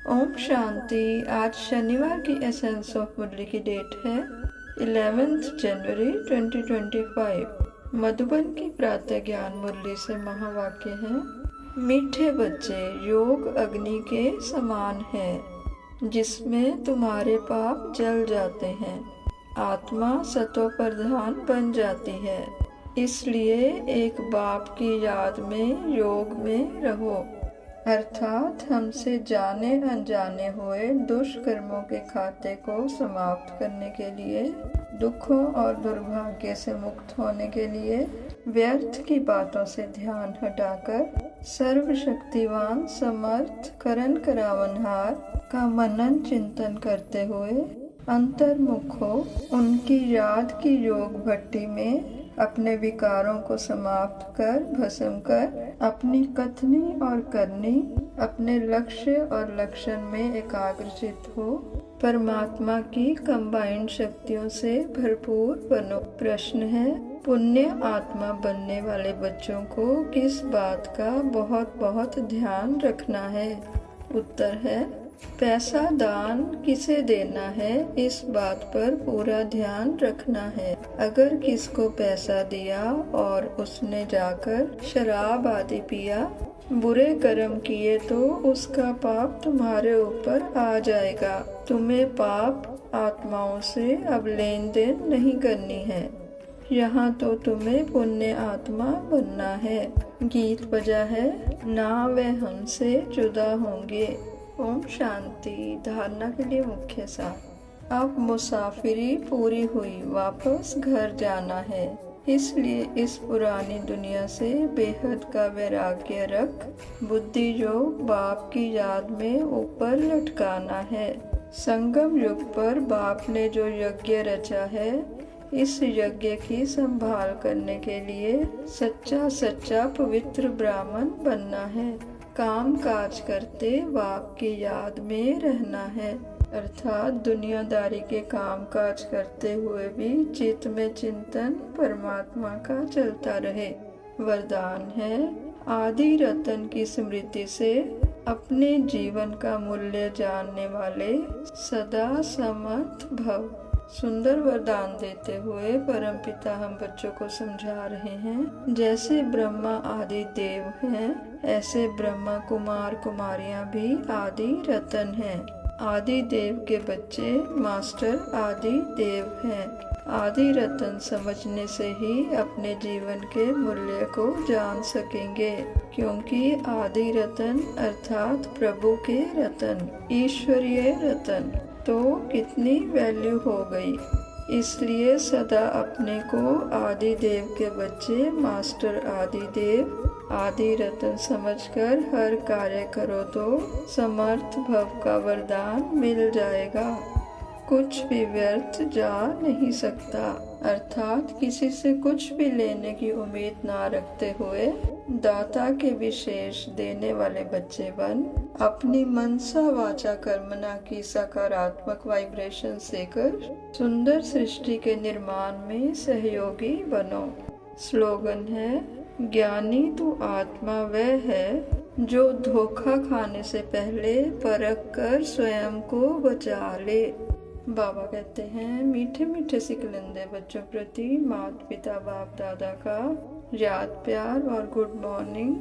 ओम शांति। आज शनिवार की एसेंस ऑफ मुरली की डेट है 11 जनवरी 2025। मधुबन की प्रातः ज्ञान मुरली से महावाक्य है, मीठे बच्चे, योग अग्नि के समान है जिसमें तुम्हारे पाप जल जाते हैं। आत्मा सतो प्रधान बन जाती है, इसलिए एक बाप की याद में योग में रहो। अर्थात हमसे जाने अनजाने हुए दुष्कर्मों के खाते को समाप्त करने के लिए, दुखों और दुर्भाग्य से मुक्त होने के लिए व्यर्थ की बातों से ध्यान हटाकर सर्वशक्तिवान समर्थ करण करावनहार का मनन चिंतन करते हुए अंतर्मुख हो उनकी याद की योग भट्टी में अपने विकारों को समाप्त कर भस्म कर अपनी कथनी और करनी अपने लक्ष्य और लक्षण में एकाग्रचित हो परमात्मा की कंबाइंड शक्तियों से भरपूर बनो। प्रश्न है, पुण्य आत्मा बनने वाले बच्चों को किस बात का बहुत बहुत ध्यान रखना है? उत्तर है, पैसा दान किसे देना है इस बात पर पूरा ध्यान रखना है। अगर किसको पैसा दिया और उसने जाकर शराब आदि पिया, बुरे कर्म किए तो उसका पाप तुम्हारे ऊपर आ जाएगा। तुम्हें पाप आत्माओं से अब लेन देन नहीं करनी है। यहाँ तो तुम्हें पुण्य आत्मा बनना है। गीत बजा है, ना वे हमसे जुदा होंगे। ओम शांति। धारणा के लिए मुख्य सार। अब मुसाफिरी पूरी हुई, वापस घर जाना है, इसलिए इस पुरानी दुनिया से बेहद का वैराग्य रख बुद्धि योग बाप की याद में ऊपर लटकाना है। संगम युग पर बाप ने जो यज्ञ रचा है, इस यज्ञ की संभाल करने के लिए सच्चा सच्चा पवित्र ब्राह्मण बनना है। काम काज करते बाप की याद में रहना है, अर्थात दुनियादारी के काम काज करते हुए भी चित्त में चिंतन परमात्मा का चलता रहे। वरदान है, आदि रतन की स्मृति से अपने जीवन का मूल्य जानने वाले सदा समर्थ भव। सुंदर वरदान देते हुए परमपिता हम बच्चों को समझा रहे हैं, जैसे ब्रह्मा आदि देव हैं, ऐसे ब्रह्मा कुमार कुमारियां भी आदि रतन हैं। आदि देव के बच्चे मास्टर आदि देव हैं। आदि रतन समझने से ही अपने जीवन के मूल्य को जान सकेंगे, क्योंकि आदि रतन अर्थात प्रभु के रतन, ईश्वरीय रतन तो कितनी वैल्यू हो गई। इसलिए सदा अपने को आदि देव के बच्चे मास्टर आदि देव आदि रतन समझकर हर कार्य करो तो समर्थ भव का वरदान मिल जाएगा। कुछ भी व्यर्थ जा नहीं सकता, अर्थात किसी से कुछ भी लेने की उम्मीद ना रखते हुए दाता के विशेष देने वाले बच्चे बन अपनी मनसा वाचा कर्मना की सकारात्मक वाइब्रेशन सेकर सुंदर सृष्टि के निर्माण में सहयोगी बनो। स्लोगन है, ज्ञानी तू आत्मा वह है जो धोखा खाने से पहले परख कर स्वयं को बचा ले। बाबा कहते हैं, मीठे मीठे सिकलंदे बच्चों प्रति माता पिता बाप दादा का याद प्यार और गुड मॉर्निंग।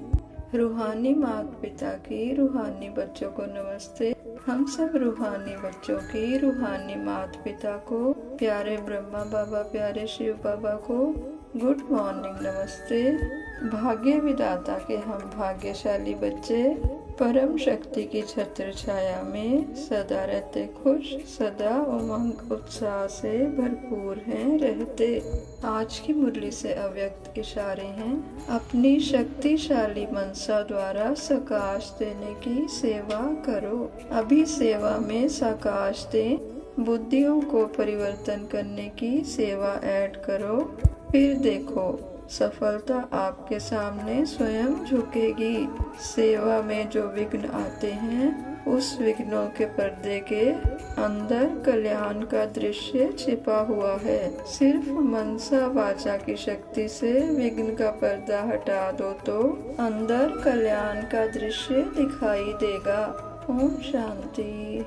रूहानी माता पिता की रूहानी बच्चों को नमस्ते। हम सब रूहानी बच्चों की रूहानी माता पिता को, प्यारे ब्रह्मा बाबा प्यारे शिव बाबा को गुड मॉर्निंग नमस्ते। भाग्य विदाता के हम भाग्यशाली बच्चे परम शक्ति की छत्र छाया में सदा रहते खुश, सदा उमंग उत्साह से भरपूर हैं रहते। आज की मुरली से अव्यक्त इशारे हैं, अपनी शक्तिशाली मनसा द्वारा सकाश देने की सेवा करो। अभी सेवा में सकाश दें, बुद्धियों को परिवर्तन करने की सेवा ऐड करो, फिर देखो सफलता आपके सामने स्वयं झुकेगी। सेवा में जो विघ्न आते हैं, उस विघ्नों के पर्दे के अंदर कल्याण का दृश्य छिपा हुआ है। सिर्फ मनसा वाचा की शक्ति से विघ्न का पर्दा हटा दो तो अंदर कल्याण का दृश्य दिखाई देगा। ओम शांति।